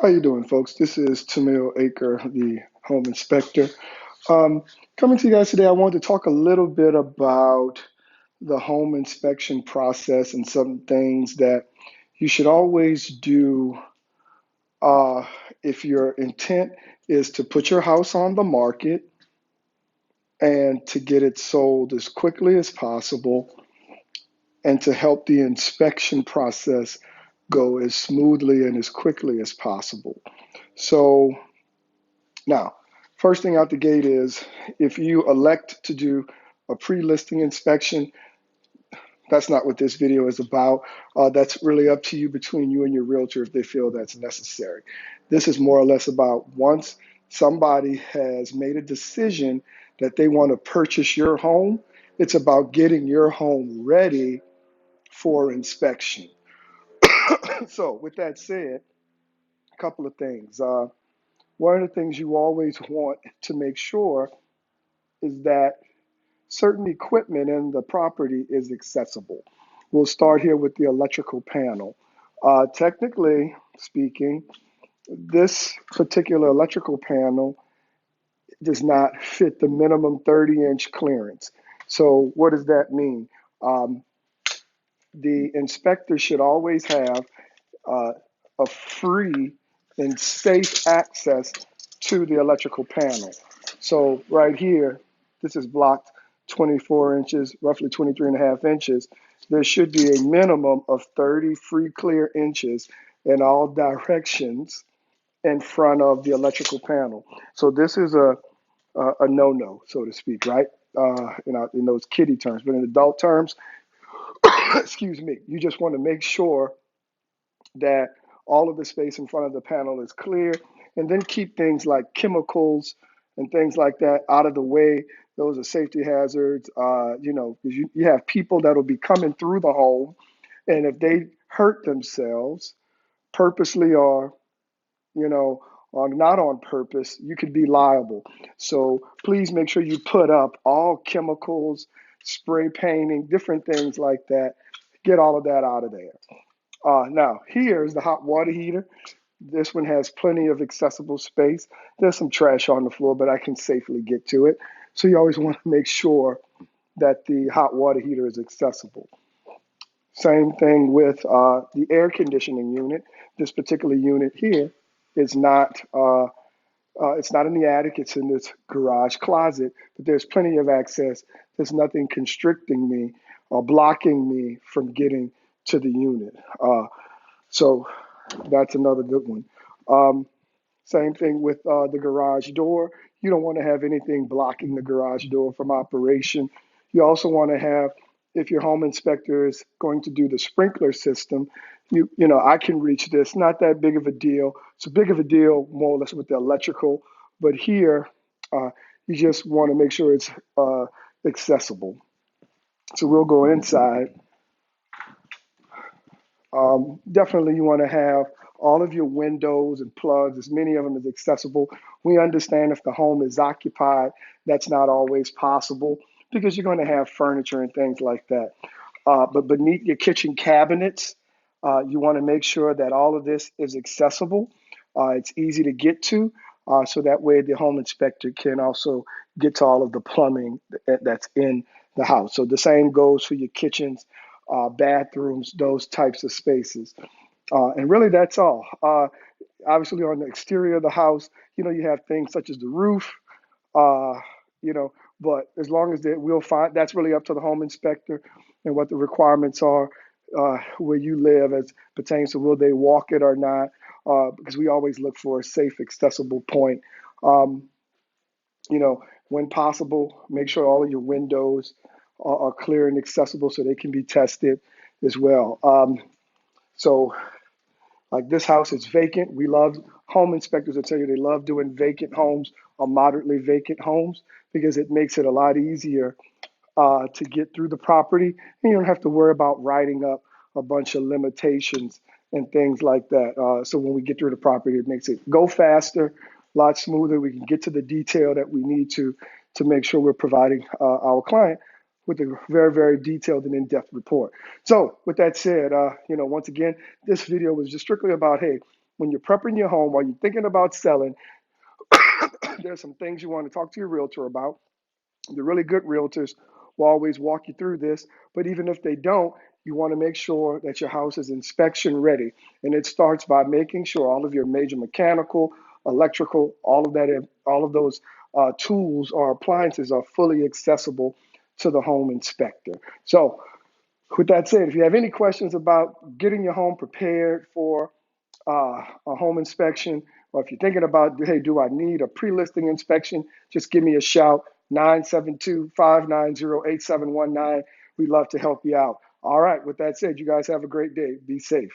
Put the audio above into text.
How you doing, folks? This is Tamil Aker, the home inspector. Um, Coming to you guys today, I wanted to talk a little bit about the home inspection process and some things that you should always do uh, if your intent is to put your house on the market and to get it sold as quickly as possible and to help the inspection process go as smoothly and as quickly as possible. So, now, first thing out the gate is if you elect to do a pre-listing inspection, that's not what this video is about. That's really up to you between you and your realtor if they feel that's necessary. This is more or less about once somebody has made a decision that they want to purchase your home, it's about getting your home ready for inspection. So, with that said, a couple of things. One of the things you always want to make sure is that certain equipment in the property is accessible. We'll start here with the electrical panel. Technically speaking, this particular electrical panel does not fit the minimum 30-inch clearance. So what does that mean? Um, the inspector should always have uh, a free and safe access to the electrical panel. So right here, this is blocked 24 inches, roughly 23 and a half inches. There should be a minimum of 30 free clear inches in all directions in front of the electrical panel. So this is a no-no, so to speak, right? In those kiddie terms, but in adult terms, excuse me, you just want to make sure that all of the space in front of the panel is clear, and then keep things like chemicals and things like that out of the way. Those are safety hazards, because you have people that will be coming through the home, and if they hurt themselves purposely or not on purpose, you could be liable. So please make sure you put up all chemicals, spray painting, different things like that. Get all of that out of there. Now, here's the hot water heater. This one has plenty of accessible space. There's some trash on the floor, but I can safely get to it. So you always want to make sure that the hot water heater is accessible. Same thing with the air conditioning unit. This particular unit here is it's not in the attic, it's in this garage closet, but there's plenty of access. There's nothing constricting me or blocking me from getting to the unit. So that's another good one. Um, Same thing with the garage door. You don't want to have anything blocking the garage door from operation. You also want to have, if your home inspector is going to do the sprinkler system, I can reach this. Not that big of a deal. It's a big of a deal, more or less, with the electrical. But here, uh, you just want to make sure it's accessible. So we'll go inside. Definitely, you want to have all of your windows and plugs, as many of them as accessible. We understand if the home is occupied, that's not always possible because you're going to have furniture and things like that. But beneath your kitchen cabinets, you want to make sure that all of this is accessible. It's easy to get to, so that way the home inspector can also get to all of the plumbing that's in the house. So the same goes for your kitchens, bathrooms, those types of spaces. And really, that's all. Obviously, on the exterior of the house, you have things such as the roof, uh, you know, but as long as we'll find, that's really up to the home inspector and what the requirements are where you live as pertains to will they walk it or not, because we always look for a safe, accessible point. Um, when possible, make sure all of your windows are clear and accessible so they can be tested as well. So like this house is vacant. We love home inspectors will tell you they love doing vacant homes or moderately vacant homes because it makes it a lot easier to get through the property. And you don't have to worry about writing up a bunch of limitations and things like that. So when we get through the property, it makes it go faster, a lot smoother. We can get to the detail that we need to make sure we're providing our client with a very, very detailed and in-depth report. So with that said, once again, this video was just strictly about, hey, when you're prepping your home, while you're thinking about selling, there's some things you want to talk to your realtor about. The really good realtors will always walk you through this, but even if they don't, you want to make sure that your house is inspection ready. And it starts by making sure all of your major mechanical, electrical, all of those tools or appliances are fully accessible to the home inspector. So, with that said, if you have any questions about getting your home prepared for a home inspection, or if you're thinking about, hey, do I need a pre-listing inspection, just give me a shout, 972-590-8719. We'd love to help you out. All right, with that said, you guys have a great day. Be safe.